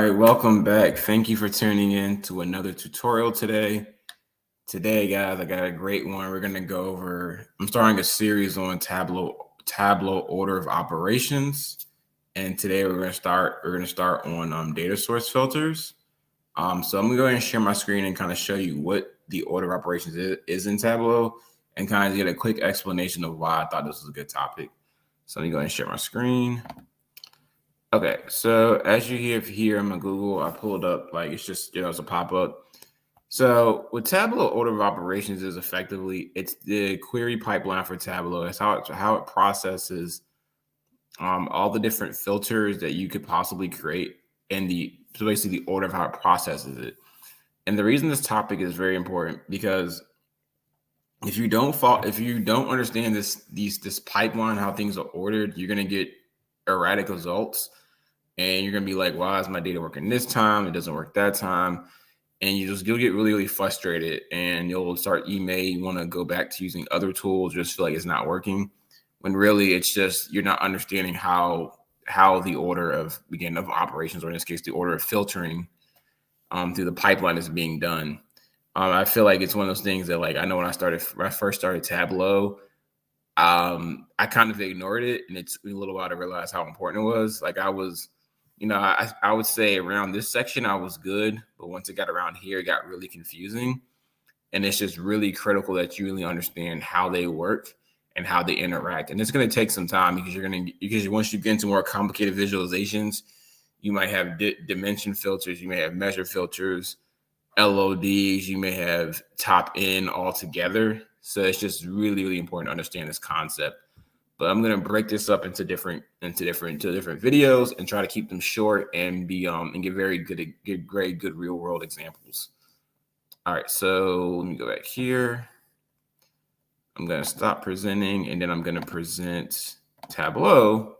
right, welcome back. Thank you for tuning in to another tutorial today. Today, guys, I got a great one. We're going to go over, I'm starting a series on Tableau order of operations. And today we're going to start on data source filters. So I'm going to go ahead and share my screen and kind of show you what the order of operations is in Tableau and kind of get a quick explanation of why I thought this was a good topic. So let me go ahead and share my screen. Okay, so as you have here on my Google, I pulled up, like, it's just, it's a pop-up. So what Tableau order of operations is effectively, it's the query pipeline for Tableau. It's how it processes all the different filters that you could possibly create and so basically the order of how it processes it. And the reason this topic is very important because if you don't understand this pipeline, how things are ordered, you're gonna get erratic results. And you're going to be like, why is my data working this time? It doesn't work that time. And you'll get really, really frustrated. And you'll start, you may want to go back to using other tools, just feel like it's not working. When really it's just, you're not understanding how the order of operations, or in this case, the order of filtering through the pipeline is being done. I feel like it's one of those things that, like, I know when I first started Tableau, I kind of ignored it. And it took me a little while to realize how important it was. Like I would say around this section, I was good. But once it got around here, it got really confusing. And it's just really critical that you really understand how they work and how they interact. And it's going to take some time because once you get into more complicated visualizations, you might have dimension filters, you may have measure filters, LODs, you may have top in all together. So it's just really, really important to understand this concept. But I'm going to break this up into different videos and try to keep them short and get very good real world examples. All right, so let me go back here. I'm going to stop presenting, and then I'm going to present Tableau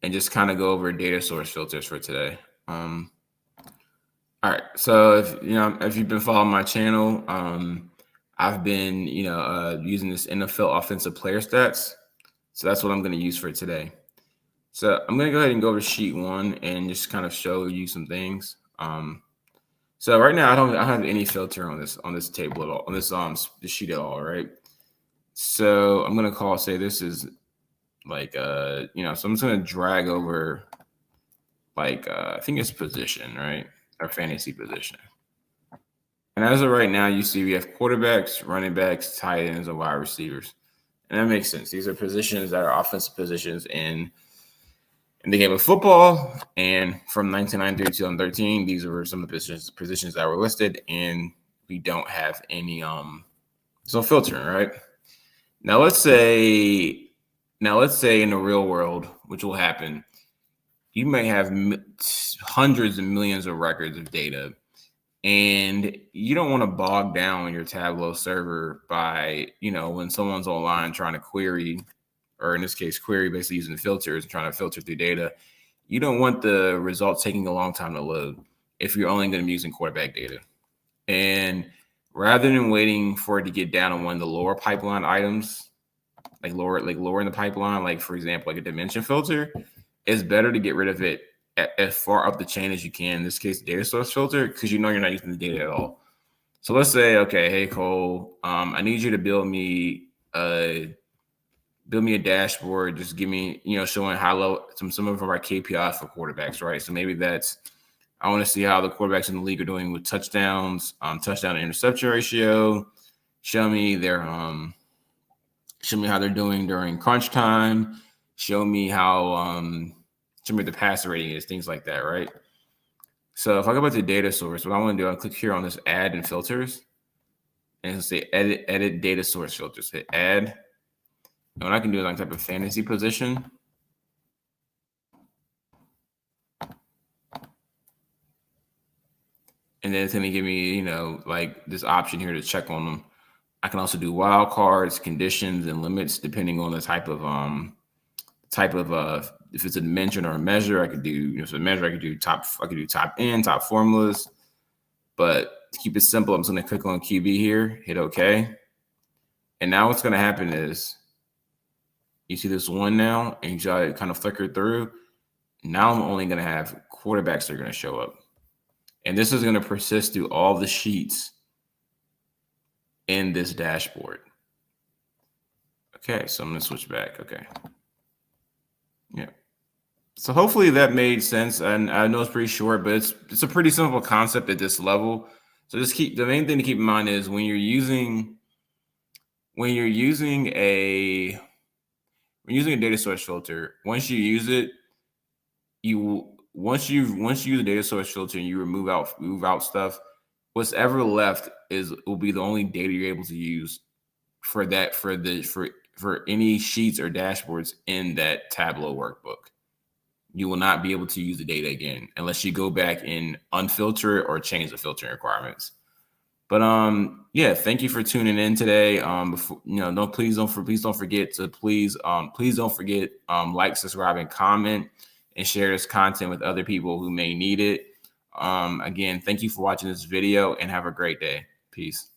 and just kind of go over data source filters for today. All right, so if you've been following my channel, I've been using this NFL offensive player stats. So that's what I'm going to use for today. So I'm going to go ahead and go over sheet 1 and just kind of show you some things. So right now I don't have any filter on this table at all, on this sheet at all, right? So I'm going to say this is like so I'm just going to drag over like I think it's position, right? Or fantasy position. And as of right now, you see we have quarterbacks, running backs, tight ends, and wide receivers. And that makes sense. These are positions that are offensive positions in the game of football. And from 1993 to 2013, these were some of the positions that were listed, and we don't have any so filtering, right? Now let's say in the real world, which will happen, you may have hundreds of millions of records of data. And you don't want to bog down your Tableau server by, when someone's online trying to query, or in this case, query basically using filters and trying to filter through data. You don't want the results taking a long time to load if you're only going to be using quarterback data. And rather than waiting for it to get down on one of the lower pipeline items, like lower in the pipeline, like for example, like a dimension filter, it's better to get rid of it as far up the chain as you can. In this case, data source filter, because you're not using the data at all. So let's say, okay, hey Cole, I need you to build me a dashboard. Just give me, showing high level some of our KPIs for quarterbacks, right? So maybe I want to see how the quarterbacks in the league are doing with touchdowns, touchdown to interception ratio. Show me how they're doing during crunch time. Show me the passer rating is, things like that, right? So if I go back to data source, what I want to do, I'll click here on this add and filters, and it'll say edit data source filters. Hit add. And what I can do is I can type of fantasy position. And then it's going to give me, like this option here to check on them. I can also do wildcards, conditions, and limits depending on the type of if it's a dimension or a measure. I could do, if it's a measure, I could do top in, top formulas. But to keep it simple, I'm just going to click on QB here, hit OK. And now what's going to happen is you see this one now, and you try to kind of flicker through. Now I'm only going to have quarterbacks are going to show up. And this is going to persist through all the sheets in this dashboard. Okay, so I'm going to switch back. Okay. Yeah. So hopefully that made sense. And I know it's pretty short, but it's a pretty simple concept at this level. So just the main thing to keep in mind is when you're using a data source filter, once you use it, once you use a data source filter and you move out stuff, what's ever left will be the only data you're able to use for any sheets or dashboards in that Tableau workbook. You will not be able to use the data again unless you go back and unfilter it or change the filtering requirements. But yeah, thank you for tuning in today. Please don't forget to like, subscribe, and comment, and share this content with other people who may need it. Again, thank you for watching this video and have a great day. Peace.